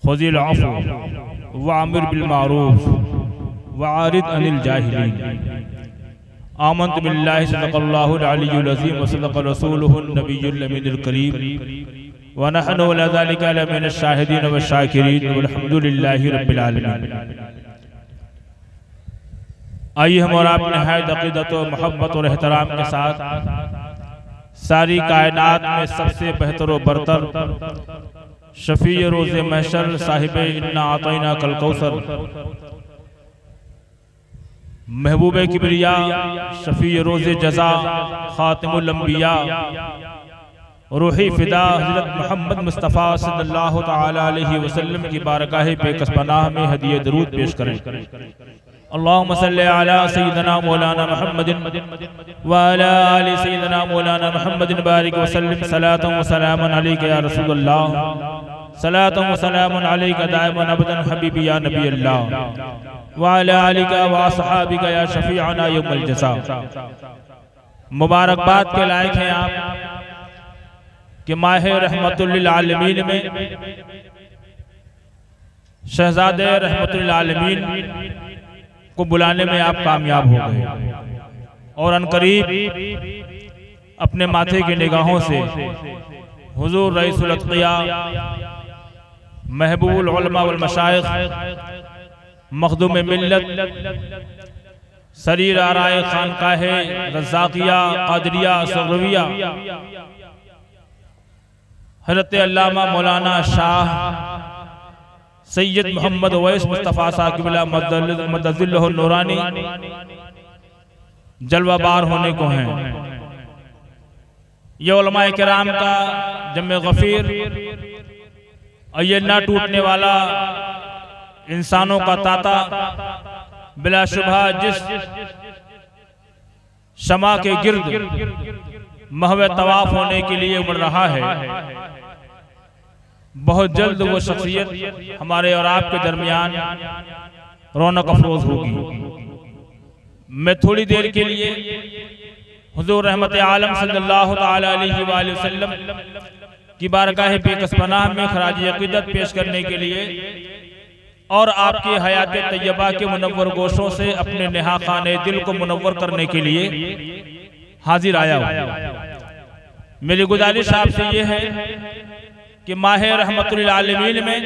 खुज़िल अफ़्व वअमिर bill मारूफ वअरिद अनिल जाहिलीन। आमन्तु बिल्लाहि सदक़ल्लाहुल अलियुल अज़ीम व सदक़ रसूलुहुन नबियुल अमीनुल करीम व नहनु अला ज़ालिका लमिनश शाहिदीन व शाकिरीन वल्हम्दुलिल्लाहि रब्बिल आलमीन। आइए हम और आप निहायत अक़ीदत व मोहब्बत और एहतराम के साथ सारी कायनात में सबसे बेहतर व बरतर शफ़ी रोज़े महशर साहिबे इन्ना आतैना कल कौसर महबूबे किबरिया शफ़ी रोज़े जज़ा ख़ातिमुल अंबिया रूही फ़िदा हज़रत मोहम्मद मुस्तफ़ा सल्लल्लाहु तआला अलैहि वसल्लम की बारगाह बेकसपनाह में हदिये दरूद पेश करें। अल्लाहुम्मा सल्लि अला सय्यिदना मौलाना मुहम्मदिन व अला आलि सय्यिदना मौलाना मुहम्मदिन बारिक व सल्लिम सलातन व सलामन अलैका या रसूलल्लाह सलातन व सलामन अलैका दाइमन अबदन हबीबी या नबी अल्लाह व अला आलिका व असहाबिका या शफीअना यौमल जज़ा। मुबारकबाद के लायक हैं आप कि माह रहमतुल लिल आलमीन में शहजादे रहमतुल लिल आलमीन को बुलाने में आप कामयाब हो गए और अनकरीब अपने माथे की निगाहों से हुजूर रईसुल अत्क़िया महबूबुल उलमा वल मशाइख मखदूम मिल्लत सरीर आराए खानकाहे रज़्ज़ाक़िया क़ादिरिया सुग़रविया हज़रत अल्लामा मौलाना शाह सैयद मोहम्मद अवैस मुस्तफ़ा साकिबिल्ला मदज़िल्लहु नूरानी जलवाबार होने को हैं। ये उलमाए किराम का जम्मे गफ़ीर और ये ना टूटने वाला इंसानों का ताता बिलाशुबहा जिस शमा के गिर्द महवे तवाफ होने के लिए उमड़ रहा है, बहुत जल्द वो शख्सियत हमारे और आपके दरमियान रौनक अफरोज होगी। मैं थोड़ी देर के लिए हुजूर रहमत आलम सल्लल्लाहु तआला अलैहि वसल्लम की बारगाह बेकसपनाह में खराज अक़ीदत पेश करने के लिए और आपकी हयात तैयबा के मुनव्वर गोशों से अपने नेहा खाने दिल को मुनव्वर करने के लिए हाजिर आया हूँ। मेरी गुजारिश आपसे ये है कि माह रहमतुल लिल आलमीन में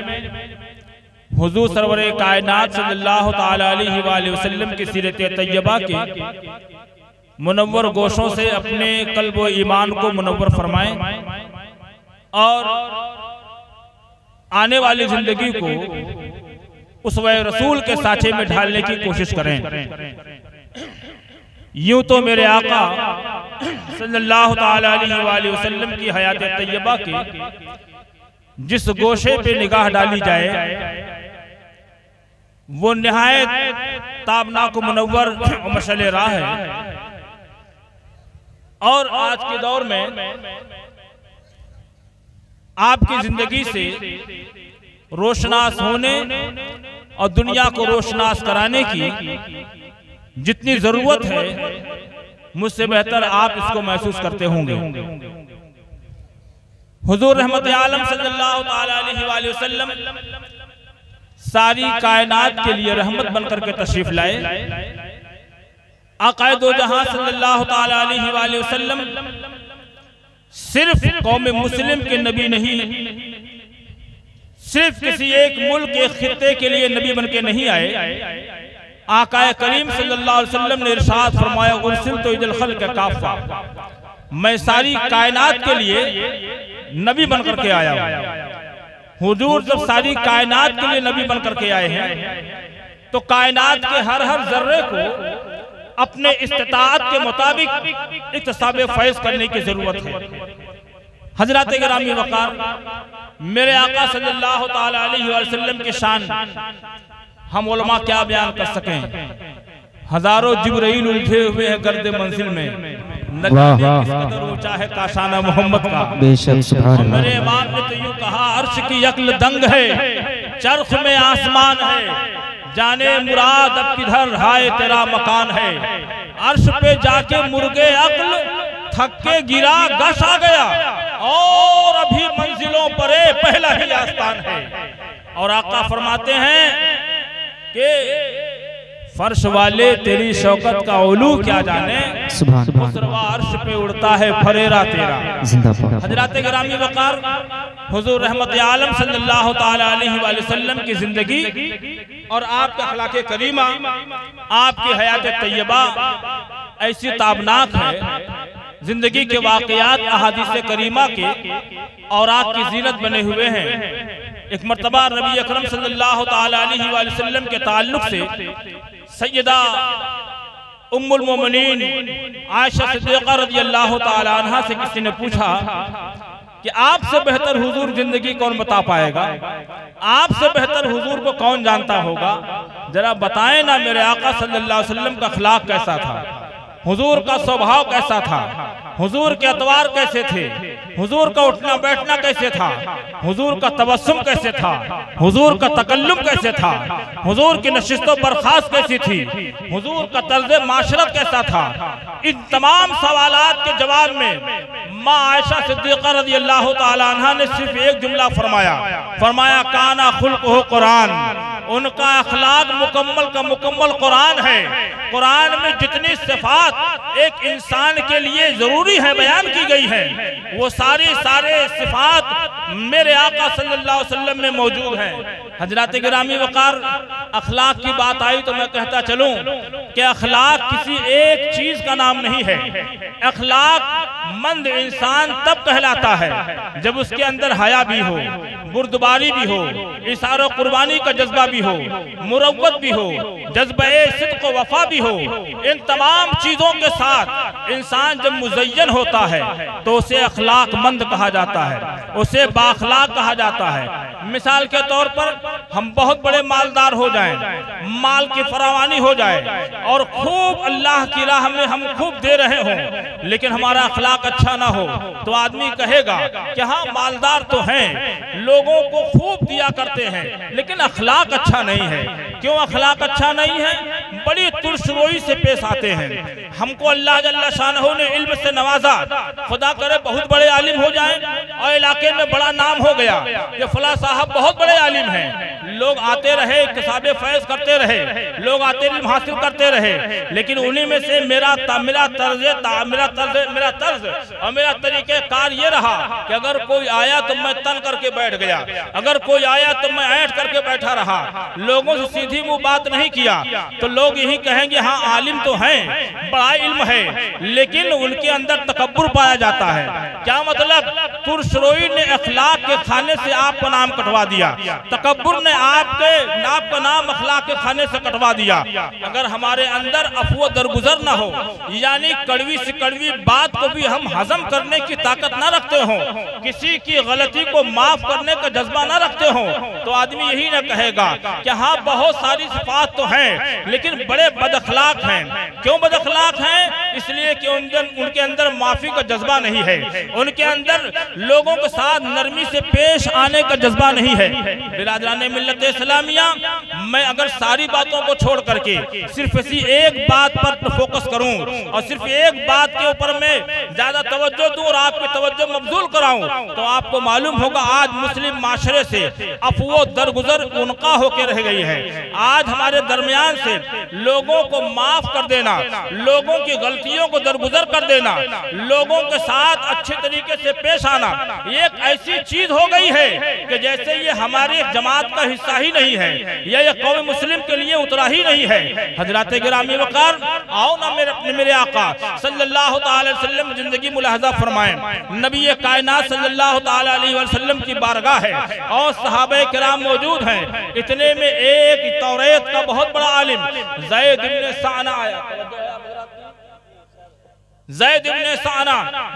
हुजूर सरवरे कायनात सल्लल्लाहु तआला अलैहि वसल्लम की सीरत तैयबा के मुनव्वर गोशों से अपने कल्ब व ईमान को मुनव्वर फरमाएं और आने वाली जिंदगी को उसवे रसूल के साँचे में ढालने की कोशिश करें। यूं तो मेरे आका सल्लल्लाहु तआला अलैहि वसल्लम की हयात तैयबा के जिस गोशे पे निगाह डाली जाए वो निहायत ताबनाक मुनव्वर मशअले राह है। और आज के दौर में आपकी जिंदगी से रोशनास होने और दुनिया को रोशनास कराने की जितनी जरूरत है, मुझसे बेहतर आप इसको महसूस करते होंगे। हुजूर रहमत आलम सल्लल्लाहु तआला अलैहि वसल्लम सारी कायनात के लिए रहमत बनकर के तशरीफ लाए। आक़ाए दो जहां सल्लल्लाहु तआला अलैहि वसल्लम सिर्फ कौम मुस्लिम के नबी नहीं, सिर्फ किसी एक मुल्क के खित्ते के लिए नबी बन के नहीं आए। आक़ाए करीम सल्लल्लाहु अलैहि वसल्लम ने इरशाद फरमाया उरसिलतु इलल खल्क़ काफ़ा, मैं सारी कायनात के लिए नबी बनकर के आया हूं। हुजूर जब सारी कायनात के लिए नबी बनकर के आए हैं तो कायनात के हर जर्रे को अपने इस्तिताअत के मुताबिक इक्तिसाब फैज़ करने की जरूरत है। हजरात गिरामी वक़ार, मेरे आका सल्लल्लाहु तआला अलैहि वसल्लम की शान हम उलमा क्या बयान कर सकें। हजारों जिब्राइल उलझे हुए हैं गर्द मंजिल में, न जाने किस कदर ऊंचा है काशाना मोहम्मद का। मेरे इमाम ने तो यूं कहा, अर्श की अक्ल दंग है, चरख में आसमान है, जाने मुराद अब किधर हाय तेरा मकान है। अर्श पे जाके मुर्गे अक्ल थक के गिरा गश आ गया और अभी मंजिलों पर पहला ही आस्तान है। और आका फरमाते हैं कि फर्श वाले तेरी शौकत का उलू क्या जाने, अर्श पे उड़ता है फरेरा तेरा। हजरात गिरामी वकार हुजूर रहमत आलम सल्लल्लाहु ताला अलैहि वसल्लम की जिंदगी और आपका अखलाके करीमा, आपकी हयात तैयबा ऐसी ताबनाक है। जिंदगी के वाकयात अहादीस करीमा के और आपकी जीनत बने हुए हैं। एक मर्तबा नबी अकरम सल्लल्लाहु ताला अलैहि वसल्लम के ताल्लुक से सैयदा उम्मुल मोमिनीन आयशा सिद्दीक़ा रज़ियल्लाहु ताला अन्हा से किसी ने पूछा कि आपसे बेहतर हुजूर जिंदगी कौन बता पाएगा, आपसे बेहतर हुजूर को कौन जानता होगा, जरा बताएं ना मेरे आका सल्लल्लाहु अलैहि वसल्लम का अखलाक कैसा था, हुजूर का स्वभाव कैसा था, हुजूर के अतवार कैसे थे, हुजूर का उठना बैठना कैसे था, हुजूर का तबस्सुम कैसे था, हुजूर का तकल्लुम कैसे था, हुजूर की नशिस्तो बर्खास्त कैसी थी, हुजूर का तर्ज माशरत कैसा था। इन तमाम सवालात के जवाब में माँ आयशा सिद्दीक़ा रज़ियल्लाहु ताला अन्हा ने सिर्फ एक जुमला फरमाया काना खुल्क़ुहु कुरान, उनका अखलाक मुकम्मल का मुकम्मल कुरान है। कुरान में जितनी सिफात एक इंसान के लिए जरूरी है बयान की गई है, वो सारे सिफात मेरे आका सल्लल्लाहु अलैहि वसल्लम में मौजूद हैं। हजरात गिरामी वकार, अखलाक की बात आई तो मैं कहता चलूं कि अखलाक किसी एक चीज का नाम नहीं है। अखलाक मंद इंसान तब कहलाता है जब उसके अंदर हया भी हो, बुर्दबारी भी हो, इशारा कुर्बानी का जज्बा भी हो, मुरव्वत भी हो, जज्बे सिद्क़ व वफा भी हो। इन तमाम चीजों के साथ इंसान जब मुज़य्यन होता है तो उसे अखलाक मंद कहा जाता है, उसे बाखलाक कहा जाता है। मिसाल के तौर पर हम बहुत बड़े मालदार हो जाएं, माल की फरावानी हो जाए और खूब अल्लाह की राह में हम खूब दे रहे हों, लेकिन हमारा अखलाक अच्छा ना हो तो आदमी कहेगा कि हाँ मालदार तो हैं, लोगों को खूब दिया करते हैं, लेकिन अखलाक अच्छा नहीं है। क्यों अखलाक अच्छा नहीं है? बड़ी तुर्शरोई से पेश आते हैं। हमको अल्लाह जल्ला शानहू ने इल्म से नवाजा, खुदा करे बहुत बड़े आलिम हो जाएं और इलाके में बड़ा नाम हो गया ये फला साहब बहुत बड़े आलिम हैं, लोग आते रहे, किताबे फैज करते रहे, लोग आते इल्म हासिल करते रहे, लेकिन उन्हीं में से मेरा तर्ज और मेरा तरीके कार ये रहा कि अगर कोई आया तो मैं तन करके बैठ गया, अगर कोई आया तो मैं ऐंठ करके बैठा रहा, लोगों से सीधी मुंह बात नहीं किया तो लोग यही कहेंगे हाँ आलिम तो हैं, बड़ा इल्म है, लेकिन उनके अंदर तकब्बुर पाया जाता है। क्या मतलब? तुर्शरोई ने अखलाक के खाने से आपका नाम कटवा दिया, तकब्बुर ने आपका नाम अखलाक के खाने से कटवा दिया। अगर हमारे अंदर अफवा दरगुजर ना हो, यानी कड़वी से कड़वी बात को भी हम हजम करने की ताकत ना रखते हो, किसी की गलती को माफ करने का जज्बा ना रखते हो, तो आदमी यही ना कहेगा कि हाँ बहुत सारी सिफात तो हैं लेकिन बड़े बदअखलाक हैं। क्यों बदअखलाक हैं? इसलिए कि उनके अंदर माफी का जज्बा नहीं है, उनके अंदर लोगों के साथ नरमी से पेश आने का जज्बा नहीं है। बिरादराने मिल्लत इस्लामिया, मैं अगर सारी बातों को छोड़ करके सिर्फ इसी एक बात पर फोकस करूं और सिर्फ एक बात के ऊपर मैं ज्यादा तवज्जो दूं और आपकी तवज्जो मबजूल कराऊं तो आपको मालूम होगा आज मुस्लिम माशरे से अफवो दरगुजर उनका होकर रह गई है। आज हमारे दरमियान से लोगों को माफ कर देना, लोगों की गलतियों को दरगुजर कर देना, लोगों के साथ अच्छे तरीके से पेश आना एक ऐसी चीज हो गई है कि जैसे ये हमारी जमात का हिस्सा ही नहीं है, ये कौम मुस्लिम के लिए उतरा ही नहीं है। हजरात गिरामी वकार, आओ ना मेरे आका सल्लल्लाहु ताला अलैहि वसल्लम जिंदगी मुलाहजा फरमाएं। नबी कायनात सल्लल्लाहु ताला अलैहि वसल्लम की बारगाह है और सहाबे किराम मौजूद हैं। इतने में एक तौरेत का बहुत बड़ा आलिम ज़ैद इब्न साना आया। ज़ैद इब्न साना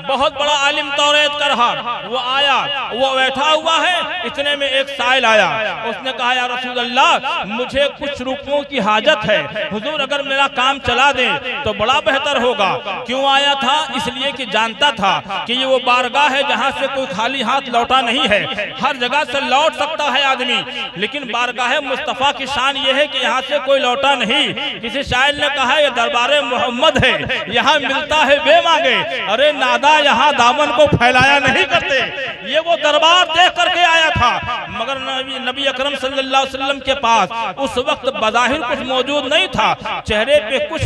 बहुत बड़ा आलिम तौरेत का रहा, वो आया, वो बैठा हुआ है। इतने में एक साइल आया, उसने कहा या रसूल अल्लाह मुझे कुछ रुपयों की हाजत है, हुजूर अगर मेरा काम चला दे तो बड़ा बेहतर होगा। क्यों आया था? इसलिए कि जानता था कि ये वो बारगाह है जहाँ से कोई खाली हाथ लौटा नहीं है। हर जगह से लौट सकता है आदमी, लेकिन बारगाह मुस्तफ़ा की शान ये है कि यहाँ से कोई लौटा नहीं। किसी शायर ने कहा ये दरबारे मोहम्मद है, यहाँ मिलता है बेमांगे, अरे नादा यहाँ दामन को फैलाया नहीं करते। ये वो दरबार देख करके आया था, मगर नबी अकरम सल्लल्लाहु अलैहि वसल्लम के पास उस वक्त बज़ाहिर कुछ मौजूद नहीं था, चेहरे पे कुछ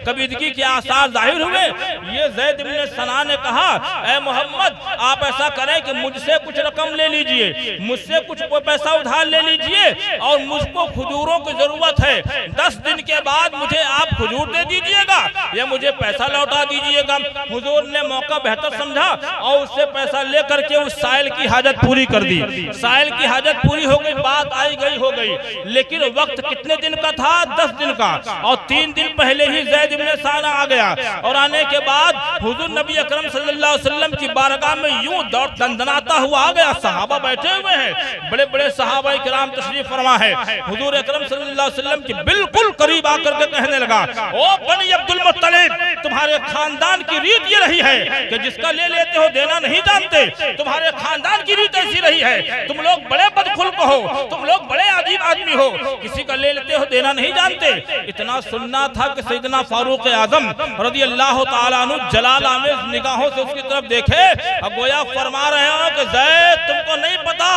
कबीदगी के आसार जाहिर हुए। ये ज़ैद इब्न सना ने कहा, ऐ मोहम्मद आप ऐसा करें कि मुझसे कुछ रकम ले लीजिए, मुझसे कुछ पैसा उधार ले लीजिए और मुझको खजूरों की जरूरत है, 10 दिन के बाद मुझे आप खजूर दे दीजिएगा या मुझे पैसा लौटा दीजिएगा। हुजूर ने मौका बेहतर समझा और उससे पैसा लेकर के उस साइल की हाजत पूरी कर दी। साइल की हाजत पूरी हो गई, बात आई गई हो गई, लेकिन वक्त कितने दिन का था? 10 दिन का। और 3 दिन पहले ही ज़ैद इब्न साना आ गया और आने के बाद हुजूर नबी अकरम सल्लल्लाहु अलैहि वसल्लम की बारगाह में यूं दौड़ दंदनाता हुआ आ गया। सहाबा बैठे हुए हैं, बड़े बड़े सहाबा किराम तशरीफ फरमा है। हुजूर अकरम सल्लल्लाहु अलैहि वसल्लम के बिल्कुल करीब आकर के कहने लगा, ओ बनी अब्दुल मुत्तलिब, तुम्हारे खानदान की रीत ये रही है कि जिसका ले लेते हो देना नहीं जानते। तुम्हारे खानदान की रीत ऐसी रही है, तुम लोग बड़े बदखुल्क हो, तुम लोग बड़े अजीब आदमी हो, किसी का ले लेते हो देना नहीं जानते। इतना सुनना था कि सैयदना फारूक आजम रज़ियल्लाहु ताला अन्हु जलाल आमेज़ निगाहों से उसकी तरफ देखे और गोया फरमा रहे हो कि ज़ैद तुमको नहीं पता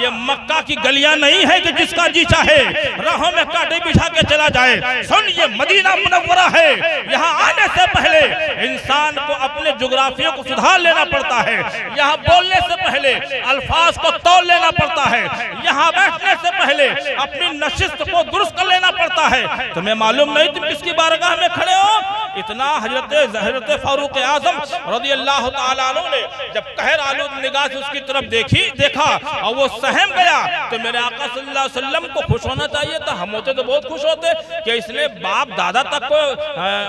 ये मक्का की गलियां नहीं है कि जिसका जी चाहे राहों में कांटे बिछा के चला जाए। सुन, ये मदीना मुनव्वरा है, यहाँ आने से पहले इंसान को अपने जुग्राफियों को सुधार लेना पड़ता है, यहाँ बोलने से पहले अल्फाज को तौल लेना पड़ता है, यहाँ बैठने से पहले अपनी नशिस्त को दुरुस्त कर लेना पड़ता है। तुम्हें मालूम नहीं तुम किसकी बारगाह में खड़े हो? इतना हजरत फारूक आजम रज़ियल्लाहु ताला अन्हु ने जब कहर आलूद निगाह से उसकी तरफ देखा और वो सहम गया, तो मेरे आका सल्लल्लाहु अलैहि वसल्लम को खुश होना चाहिए था। हम होते तो बहुत खुश होते कि इसने बाप दादा तक को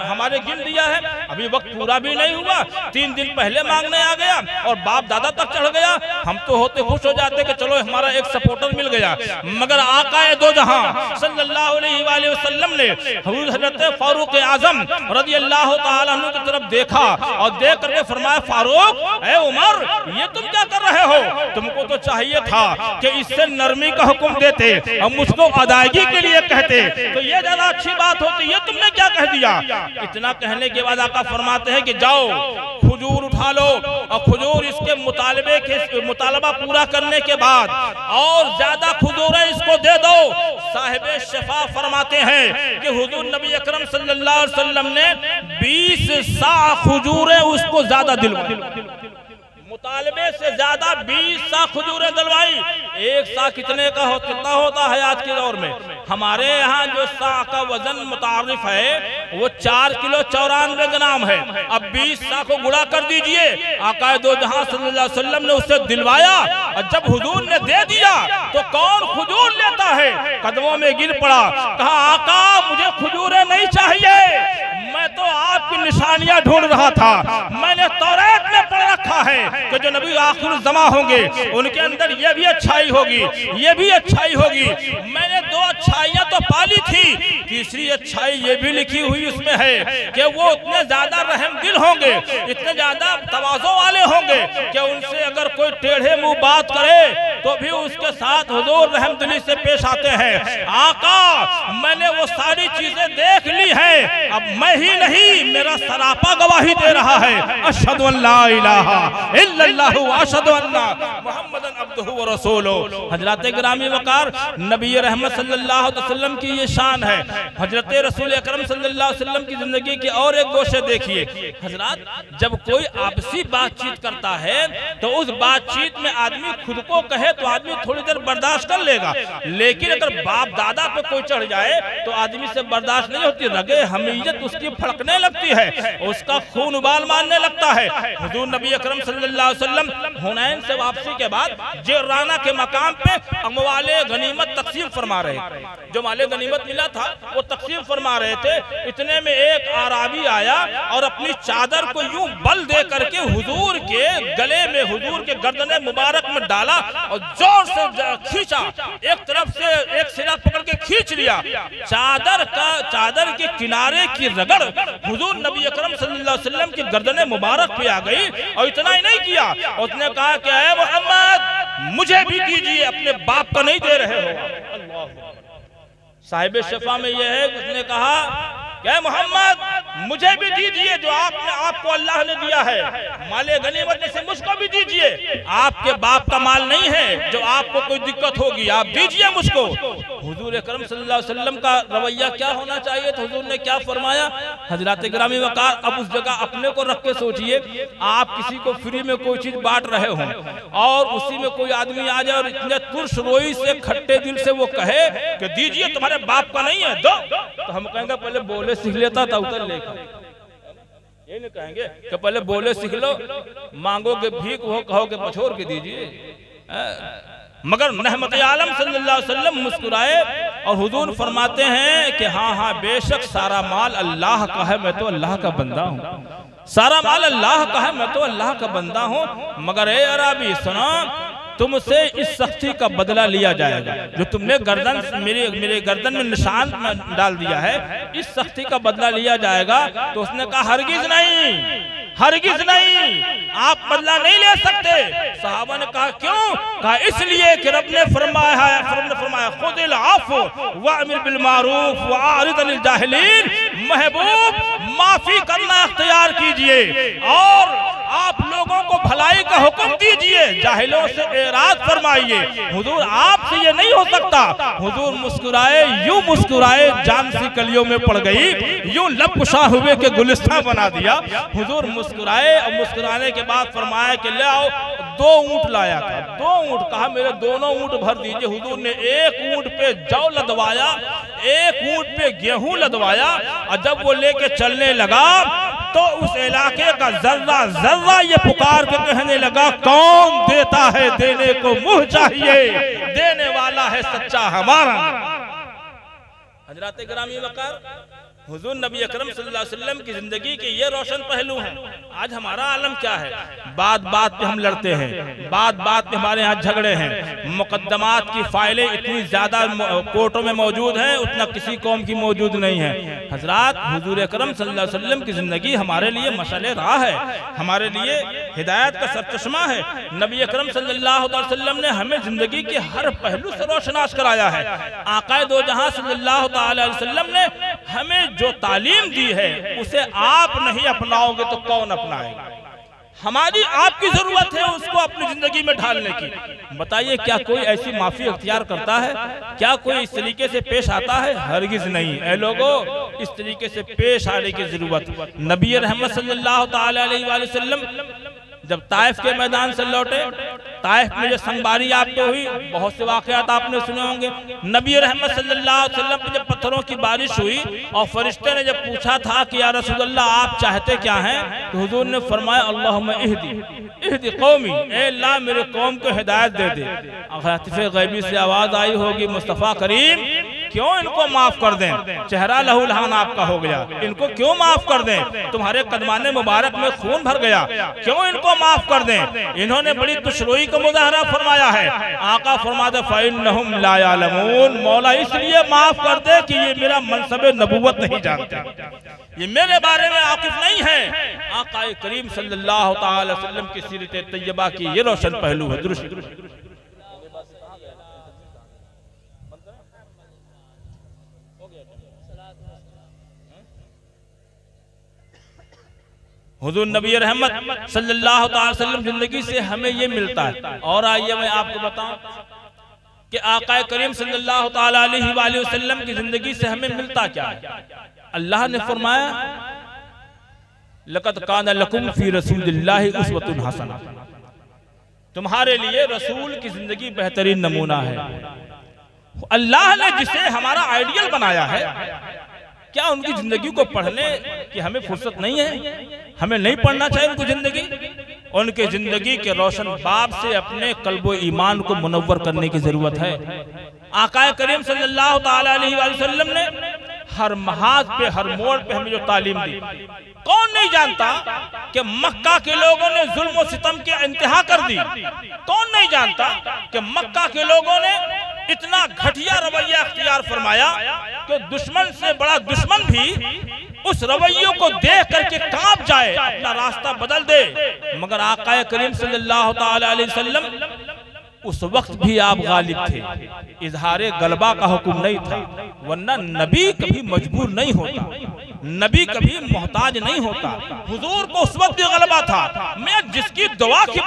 हमारे गिन दिया है। अभी वक्त पूरा भी नहीं हुआ, 3 दिन पहले मांगने आ गया और बाप दादा तक चढ़ गया। हम तो होते खुश हो जाते कि चलो हमारा एक सपोर्टर मिल गया, मगर आकाए दो जहां सल्लल्लाहु अलैहि वसल्लम ने हजरत फारूक आजम रज़ियल्लाहु ताला अन्हु की तरफ देखा और देख करके फरमाया, फारूक ए उमर, ये तुम क्या कर रहे हो? तुमको तो चाहिए था कि इससे नरमी का हुक्म देते और मुझको अदायगी के लिए कहते, तो ये ज्यादा अच्छी बात होती। ये तुमने क्या कह दिया? इतना कहने के बाद आका फरमाते हैं कि जाओ खजूर उठा लो और खजूर इसके मुतालबा पूरा करने के बाद और ज्यादा खजूरें इसको दे दो। साहिबे शफा फरमाते हैं कि हुजूर नबी अकरम सल्लल्लाहु अलैहि वसल्लम ने 20 सा खजूरें उसको ज्यादा दिलवाई, मुतालबे से ज्यादा 20 सा खजूरें दिलवाई। एक सा कितने का कितना होता है आज के दौर में? हमारे यहाँ जो सा का वजन मुतारिफ है वो 4 किलो 94 ग्राम है। अब 20 सा को गुणा कर दीजिए। आका दो जहां सल्लल्लाहु अलैहि वसल्लम ने उससे दिलवाया और जब हुजूर ने दे दिया तो कौन खजूर लेता है? कदमों में गिर पड़ा, कहा आका मुझे खजूरें नहीं चाहिए, मैं तो आपकी निशानियां ढूंढ रहा था। मैंने तौरात में पढ़ रखा है कि जो नबी आखिर जमा होंगे उनके अंदर ये भी अच्छाई होगी, ये भी अच्छाई होगी। मैंने 2 अच्छाइयां तो पाली थी, तीसरी अच्छाई ये भी लिखी हुई उसमें है कि वो इतने ज्यादा रहम दिल होंगे, इतने ज्यादा तवाज़ो वाले होंगे कि उनसे अगर कोई टेढ़े मुंह बात करे तो भी उसके साथ हुजूर रहमदिली से पेश आते हैं। आका मैंने वो सारी चीजें देख ली हैं, अब मैं ही नहीं मेरा सरापा गवाही दे रहा है, अशहदु अल्ला इलाहा इल्लल्लाहु व अशहदु अन्ना मुहम्मदन अब्दुहु व रसूलुहु। हजरत गिरामी वकार नबी रहमत सल्लल्लाहु अलैहि वसल्लम की ये शान है। हजरत रसूल अकरम सल्लल्लाहु अलैहि वसल्लम की जिंदगी के और एक गोशे देखिए। हजरत जब कोई आपसी बातचीत करता है तो उस बातचीत में आदमी खुद को कहे तो आदमी थोड़ी देर बर्दाश्त कर लेगा, लेकिन अगर बाप दादा पे कोई चढ़ जाए तो आदमी से बर्दाश्त नहीं होती, रगे हमीयत उसकी फड़कने लगती है, उसका खून उबाल मारने लगता है। हुजूर नबी अकरम सल्लल्लाहु अलैहि वसल्लम हुनैन से वापसी के बाद जिराना के मकाम पे अमवाले गनीमत तकसीम फरमा रहे थे। जो माले गनीमत मिला था वो तकसीम फरमा रहे थे। इतने में एक आराबी आया और अपनी चादर को यूं बल दे करके हुजूर के गले में, हुजूर के गर्दने मुबारक में डाला और जोर से खींचा, एक तरफ से एक सिरा पकड़ के खींच लिया। चादर के किनारे की रगड़ हुजूर नबी अकरम सल्लल्लाहु अलैहि वसल्लम की गर्दने मुबारक पे आ गई। और इतना ही नहीं किया, उसने कहा कि ऐ मोहम्मद मुझे भी दीजिए, अपने बाप को नहीं दे रहे हो। साहिब शफा में यह है, उसने कहा क्या मोहम्मद मुझे भी दीजिए जो आपको अल्लाह ने दिया है, माले गनीमत में से मुझको भी दीजिए। आपके बाप का माल नहीं है जो आपको कोई दिक्कत होगी, आप दीजिए मुझको। हुजूर अकरम सल्लल्लाहु अलैहि वसल्लम का रवैया क्या होना चाहिए? तो हुजूर ने क्या फरमाया? हजरात गिरामी वकार, अब उस जगह अपने को रख के सोचिए, आप किसी को फ्री में कोई चीज बांट रहे हो और उसी में कोई आदमी आ जाए और इतने तुर्श रोई से, खट्टे दिल से वो कहे कि दीजिए तुम्हारे बाप का नहीं है, दो, तो हम कहेंगे पहले बोले सीख लेता था उतर लेकर। ये नहीं कहेंगे कि पहले बोले सीख लो, मांगोगे भीख वो कहोगे पछोर के दीजिए। मगर रहमत आलम सल्लल्लाहु अलैहि वसल्लम मुस्कुराए और हुजूर फरमाते हैं कि हाँ हाँ बेशक सारा माल अल्लाह का है, मैं तो अल्लाह का बंदा हूँ। सारा माल अल्लाह का है, मैं तो अल्लाह का बंदा हूँ। मगर ए अरबी सुनो, तुमसे इस सख्ती का बदला लिया जाएगा जो तुमने गर्दन मेरे गर्दन में निशान डाल दिया है, इस सख्ती का बदला लिया जाएगा। तो उसने कहा हरगिज नहीं, हरगिज नहीं, आप बदला नहीं ले सकते। सहाबा ने कहा क्यों? कहा इसलिए कि रब ने फरमाया खुदिल अफ़्व वअमिर बिल मारूफ वअरिद अनिल जाहिलीन, महबूब माफी करना इख्तियार कीजिए और आप लोगों को भलाई का हुक्म दीजिए, जाहिलों से एराद फरमाइए। हुजूर आपसे ये नहीं हो सकता। हुजूर मुस्कुराए, यूं मुस्कुराए जान सी कलियों में पड़ गई, यूं लब कुशा हुए के गुलिस्तान बना दिया। हुजूर मुस्कुराए और मुस्कुराने के बाद फरमाया कि ले आओ। 2 ऊंट लाया था, 2 ऊंट, कहा मेरे दोनों ऊंट भर दीजिए। हुजूर ने एक ऊंट पे जौ लदवाया, एक ऊंट पे गेहूं लदवाया और जब वो लेके चलने लगा तो उस इलाके का जर्रा जर्रा ये पुकार के कहने लगा कौन देता है देने को मुंह चाहिए, देने वाला है सच्चा हमारा। हजरात गिरामी वकार, हुजूर नबी अकरम सल्लल्लाहु अलैहि वसल्लम की जिंदगी के ये रोशन पहलू हैं। आज हमारा आलम क्या है? बात बात पे हम लड़ते हैं, बात बात पे हमारे यहाँ झगड़े हैं, मुकद्दमात की फाइलें इतनी ज्यादा कोर्टों में मौजूद हैं उतना किसी कौम की मौजूद नहीं है। हजरात हुजूर अकरम सल्लल्लाहु अलैहि वसल्लम की जिंदगी हमारे लिए मशाले राह है, हमारे लिए हिदायत का सरचश्मा है। नबी अकरम सल्लल्लाहु अलैहि वसल्लम ने हमें जिंदगी के हर पहलू से रोशनास कराया है। आकाए दो जहां सल्लल्लाहु अलैहि वसल्लम ने हमें जो तालीम दी है उसे आप नहीं अपनाओगे तो कौन अपनाएगा? हमारी आपकी जरूरत है उसको अपनी जिंदगी में ढालने की। बताइए क्या कोई ऐसी माफी अख्तियार करता है? क्या कोई इस तरीके से पेश आता है? हरगिज नहीं। ऐ लोगों, इस तरीके से पेश आने की जरूरत। नबी रहमत सल्लल्लाहु अलैहि वसल्लम जब ताइफ के मैदान से लौटे, ताइफ में जो संगबारी आपको हुई, बहुत से वाकयात आपने सुने होंगे। नबी रहमत सल्लल्लाहु अलैहि वसल्लम पे जब पत्थरों की बारिश हुई और फरिश्ते ने जब पूछा था कि या रसूलल्लाह आप चाहते क्या हैं, तो हुजूर ने फरमाया अल्लाहुम्मा इहदी कौमी, ए अल्लाह मेरे कौम को हिदायत दे दे। हातिफ़े गैबी से आवाज आई होगी मुस्तफ़ा करीम क्यों इनको माफ कर दें? चेहरा लहूलहान आपका हो गया, इनको क्यों माफ कर दें? तुम्हारे कदमाने मुबारक में खून भर गया, क्यों इनको माफ कर दें? इन्होंने बड़ी दुश्मनी का मुजाहरा फरमाया है। आका फरमाते फ़इन्नहुम ला यालमून, मौला इसलिए माफ कर दे कि ये मेरा मनसब नबुव्वत नहीं जानते, ये मेरे बारे में वाकिफ नहीं है। आका करीम सल्लल्लाहु अलैहि वसल्लम की सीरत तैयबा की ये रोशन पहलू है। हुजूर नबी रहमत सल्लल्लाहु अलैहि वसल्लम जिंदगी से हमें ये मिलता है। और आइए मैं आपको बताऊं कि आका करीम सल्लल्लाहु अलैहि वसल्लम की जिंदगी से हमें मिलता क्या है। अल्लाह ने फरमाया लक़द काना लकुम फी रसूलिल्लाहि उस्वतुन हसना, तुम्हारे लिए रसूल की जिंदगी बेहतरीन नमूना है। अल्लाह ने जिसे हमारा आइडियल बनाया है, क्या उनकी जिंदगी को पढ़ने की हमें फुर्सत नहीं है? हमें नहीं पढ़ना चाहिए उनकी जिंदगी? उनके जिंदगी के रोशन बाब से अपने कल्बो ईमान को मुनव्वर करने की जरूरत है। आका करीम सल्लल्लाहु अलैहि वसल्लम ने हर महाज पे, हर मोड़ पे हमें जो तालीम दी, कौन नहीं जानता कि मक्का के लोगों ने जुल्म और सितम की इंतहा कर दी? कौन नहीं जानता कि मक्का के लोगों ने इतना घटिया रवैया अख्तियार फरमाया कि दुश्मन से बड़ा दुश्मन भी उस रवैयों को देख करके कांप जाए, अपना रास्ता बदल दे। मगर आका करीम सल्लल्लाहु अलैहि वसल्लम उस वक्त भी आप गालिब थे, इजहारे गलबा का हुक्म नहीं था, वरना नबी कभी मजबूर नहीं होता, नबी कभी मोहताज नहीं होता। हुजूर को उस वक्त भी गलबा था। मैं जिसकी दुआ की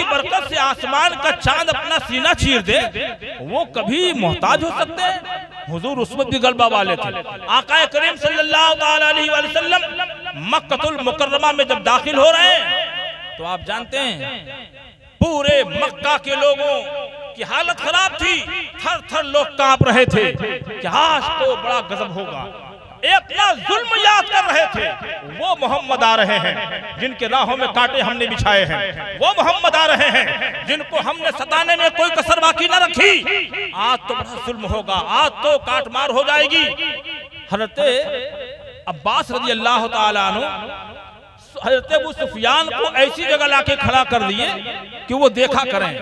बरकत से आसमान का चांद अपना सीना चीर दे, वो कभी मोहताज हो सकते हैं? हुजूर उस वक्त भी गलबा वाले थे। आका करीम सल्लल्लाहु अलैहि वसल्लम मक्कतुल मुकर्रमा में जब दाखिल हो रहे हैं तो आप जानते हैं पूरे मक्का के लोगों की हालत खराब थी, थर थर लोग कांप रहे थे कि आज तो बड़ा गजब होगा। अपना जुल्म याद कर रहे थे, वो मोहम्मद आ रहे हैं जिनके राहों में कांटे हमने बिछाए हैं, वो मोहम्मद आ रहे हैं जिनको हमने सताने में कोई कसर बाकी न रखी। आज तो बड़ा जुल्म होगा, आज तो काट मार हो जाएगी। हज़रत अब्बास रज़ी अल्लाह ताला अन्हु हज़रत अबू सुफियान को ऐसी जगह लाके खड़ा कर दिए कि वो देखा करें।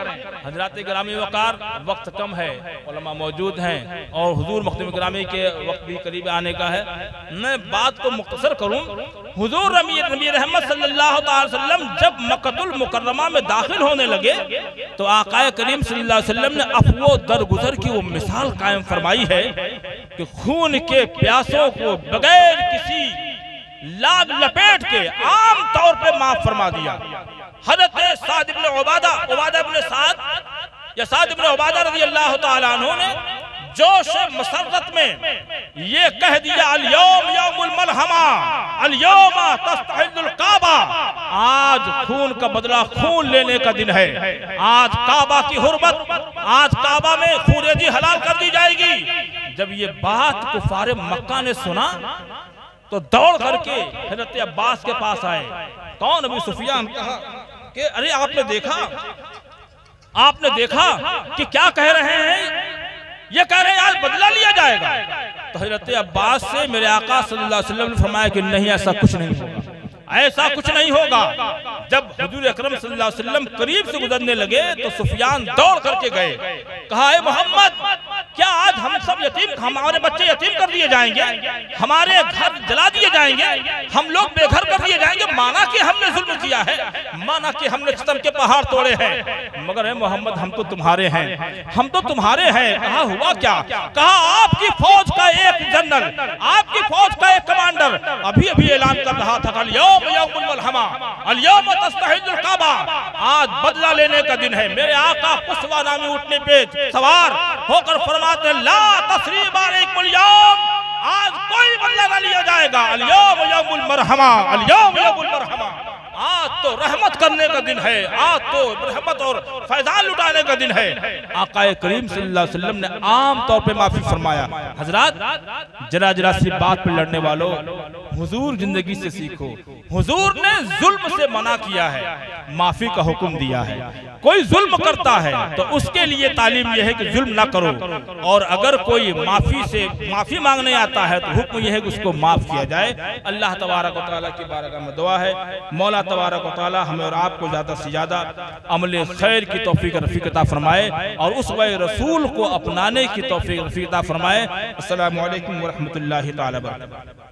हज़रात गिरामी वकार, वक्त कम है, उलमा मौजूद हैं और हुजूर मख्तूम गिरामी के वक्त भी करीब आने का है, मैं बात को मुख्तसर करूं। हुजूर नबी रहमत सल्लल्लाहु अलैहि वसल्लम जब मक्कतुल मुकर्रमा में दाखिल होने लगे तो आका करीम सल्लल्लाहु अलैहि वसल्लम ने अफ़वो दरगुजर की वो मिसाल कायम फरमाई है कि खून के प्यासों को बगैर किसी लाग लपेट के आम तौर पे माफ फरमा दिया। हज़रत साद इब्न उबादा इब्न साद या साद इब्न उबादा रज़ी अल्लाह ताला अन्हु ने जोश मसरत में ये कह दिया, अल-यौम यौमुल मलहमा, अल-यौम तस्तहिल्लुल काबा, आज खून का बदला खून लेने का दिन है, आज काबा की हुर्मत, आज काबा में खूनरेजी हलाल कर दी जाएगी। जब ये बात कुफारे मक्का ने सुना तो दौड़ करके हज़रत अब्बास के पास आए। कौन? अबू सुफियान। कहा कि अरे आपने देखा कि क्या कह रहे हैं? ये कह रहे हैं आज बदला लिया जाएगा। तो हज़रत अब्बास से मेरे आका सल्लल्लाहु अलैहि वसल्लम ने फरमाया कि नहीं, ऐसा कुछ नहीं होगा, ऐसा कुछ नहीं होगा। जब हुजूर अकरम सल्लल्लाहु अलैहि वसल्लम करीब से गुजरने लगे तो सुफियान दौड़ करके गए, कहा ए मोहम्मद, क्या आज हम सब यतीम, हमारे बच्चे यतीम कर दिए जाएंगे, हमारे घर जला दिए जाएंगे, हम लोग बेघर कर दिए जाएंगे? माना कि हमने जुल्म किया है, माना कि हमने सितम के पहाड़ तोड़े हैं, मगर है मोहम्मद हम तो तुम्हारे हैं, हम तो तुम्हारे हैं। कहा हुआ क्या? कहा आपकी फौज का एक जनरल, आपकी फौज का एक कमांडर अभी अभी ऐलान कर रहा था, अल-यौम यौमुल मलहमा, अल-यौम तस्तहिल्लुल काबा, आज बदला लेने का दिन है। मेरे आका कुस्वा नामी उठने पे सवार होकर फरमाते ला तस्रीब अलैकुम यौम, आज कोई बदला न लिया जाएगा, अल-यौम यौमुल मरहमा, अल-यौम यौमुल मरहमा, आज तो रहमत करने का दिन है, आज तो रहमत और फैजान लुटाने का दिन है। आका करीम सल्लल्लाहु अलैहि वसल्लम ने आम तौर पे माफी फरमाया। हजरात, जरा जरा सी बात पे लड़ने वालों, हुजूर जिंदगी से सीखो। हुजूर ने जुल्म से मना किया है, माफी का हुक्म दिया है। कोई जुल्म करता है तो उसके लिए तालीम यह है कि जुल्म ना करो, और अगर कोई माफी मांगने आता है तो हुक्म यह है कि उसको माफ किया जाए। अल्लाह तबारक व तआला की बारगाह में दुआ है, मौला तबारक व तआला हमें और आपको ज्यादा से ज्यादा अमले खैर की तौफीक रफ़ीक अता फरमाए और उस वही रसूल को अपनाने की तौफीक रफ़ीक अता फरमाए। अस्सलामु अलैकुम व रहमतुल्लाहि तआला व बरकातहू।